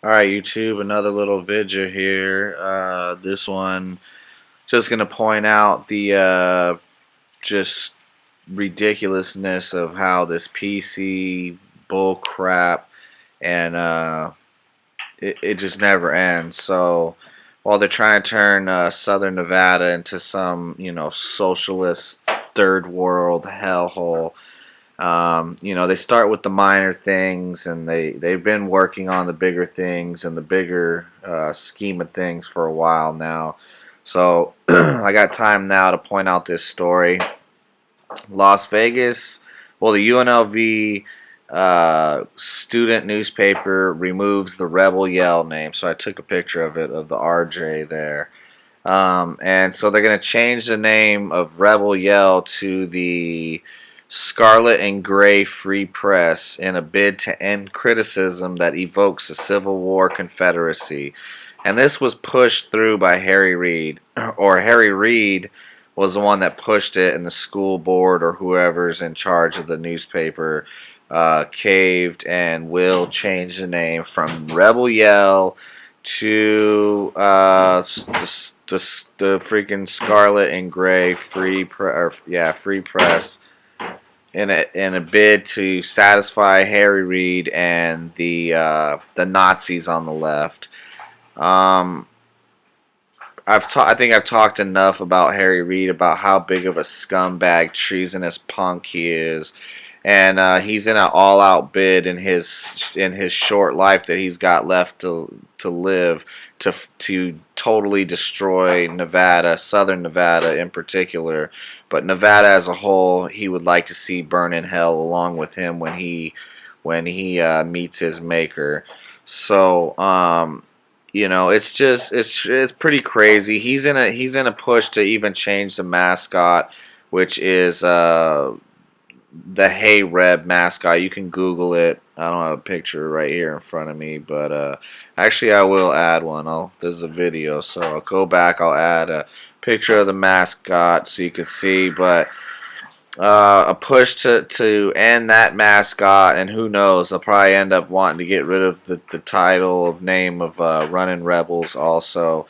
Alright, YouTube, another little video here. This one just going to point out the just ridiculousness of how this PC bull crap and it just never ends. So while they're trying to turn Southern Nevada into some, socialist third world hellhole, they start with the minor things, and they've been working on the bigger things and the bigger scheme of things for a while now. So I got time now to point out this story. Las Vegas, well, the UNLV student newspaper removes the Rebel Yell name. So I took a picture of it, of the RJ there. And so they're going to change the name of Rebel Yell to the Scarlet and Gray Free Press in a bid to end criticism that evokes a Civil War Confederacy. And this was pushed through by Harry Reid, or Harry Reid was the one that pushed it, and the school board or whoever's in charge of the newspaper caved and will change the name from Rebel Yell to the freaking Scarlet and Gray Free Press in a bid to satisfy Harry Reid and the Nazis on the left. Um, I think I've talked enough about Harry Reid, about how big of a scumbag, treasonous punk he is, and he's in an all-out bid in his short life that he's got left to live to totally destroy Nevada, Southern Nevada in particular, but Nevada as a whole. He would like to see burn in hell along with him when he meets his maker. So it's pretty crazy. He's in a push to even change the mascot, which is the Hey Reb mascot. You can Google it. I don't have a picture right here in front of me, but actually I will add one. This is a video, so I'll go back. I'll add a picture of the mascot so you can see. But a push to end that mascot, and who knows, they'll probably end up wanting to get rid of the title of name of Running Rebels also.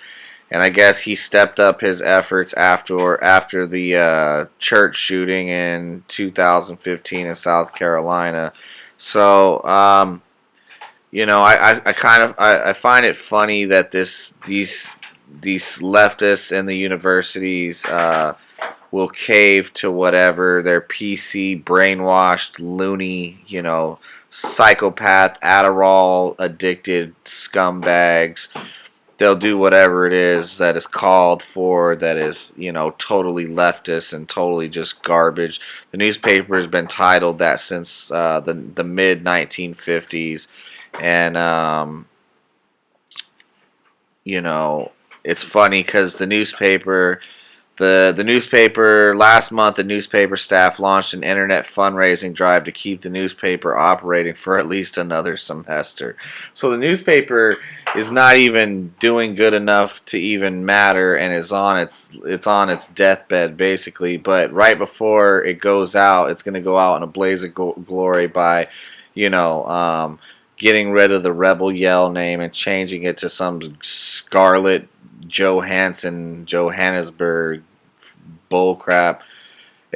And I guess he stepped up his efforts after the church shooting in 2015 in South Carolina. So I find it funny that these leftists in the universities will cave to whatever their PC brainwashed loony, psychopath, Adderall addicted scumbags. They'll do whatever it is that is called for, that is, totally leftist and totally just garbage. The newspaper has been titled that since the mid 1950s, and you know, it's funny because the newspaper last month, the newspaper staff launched an internet fundraising drive to keep the newspaper operating for at least another semester. So the newspaper is not even doing good enough to even matter, and is on its deathbed basically. But right before it goes out, it's going to go out in a blaze of glory by, you know, getting rid of the Rebel Yell name and changing it to some Scarlet Johannesburg bullcrap.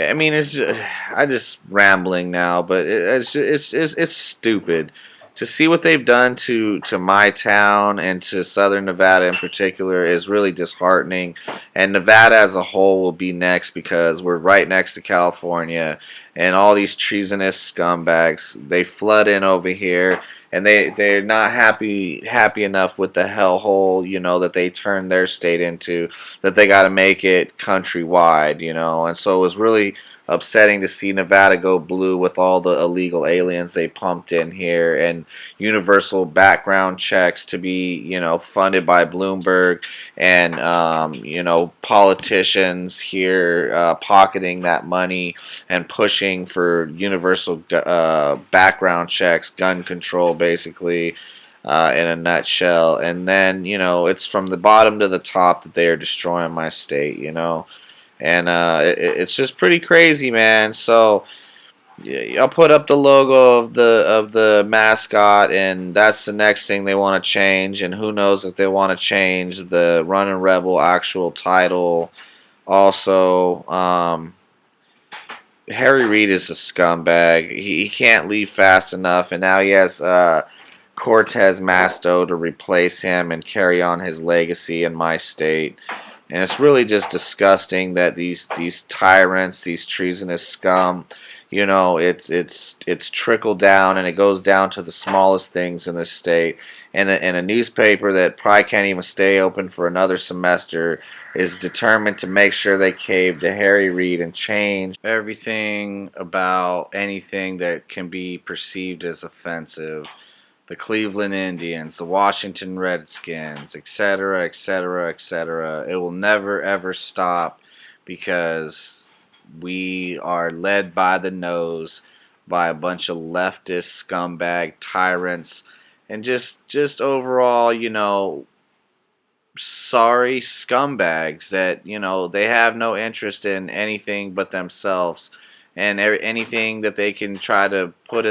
I mean, I just rambling now, but it's stupid to see what they've done to my town and to Southern Nevada in particular is really disheartening. And Nevada as a whole will be next because we're right next to California, and all these treasonous scumbags, they flood in over here, and they're not happy enough with the hellhole, that they turned their state into, that they got to make it countrywide, and so it was really upsetting to see Nevada go blue with all the illegal aliens they pumped in here, and universal background checks to be, funded by Bloomberg, and politicians here pocketing that money and pushing for universal background checks, gun control, basically. In a nutshell, and then it's from the bottom to the top that they are destroying my state, and it's just pretty crazy, man. So Yeah, I'll put up the logo of the mascot, and that's the next thing they want to change. And who knows if they want to change the Running Rebel actual title. Also, Harry Reid is a scumbag. He can't leave fast enough, and now he has Cortez Masto to replace him and carry on his legacy in my state. And it's really just disgusting that these tyrants, these treasonous scum, it's trickled down, and it goes down to the smallest things in this state. And a newspaper that probably can't even stay open for another semester is determined to make sure they cave to Harry Reid and change everything about anything that can be perceived as offensive. The Cleveland Indians, the Washington Redskins, etc., etc., etc. It will never ever stop because we are led by the nose by a bunch of leftist scumbag tyrants and just overall, sorry scumbags that they have no interest in anything but themselves, and anything that they can try to put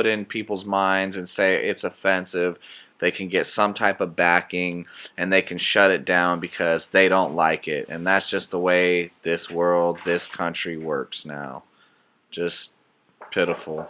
in people's minds and say it's offensive, they can get some type of backing and they can shut it down because they don't like it. And that's just the way this world, this country works now. Just pitiful.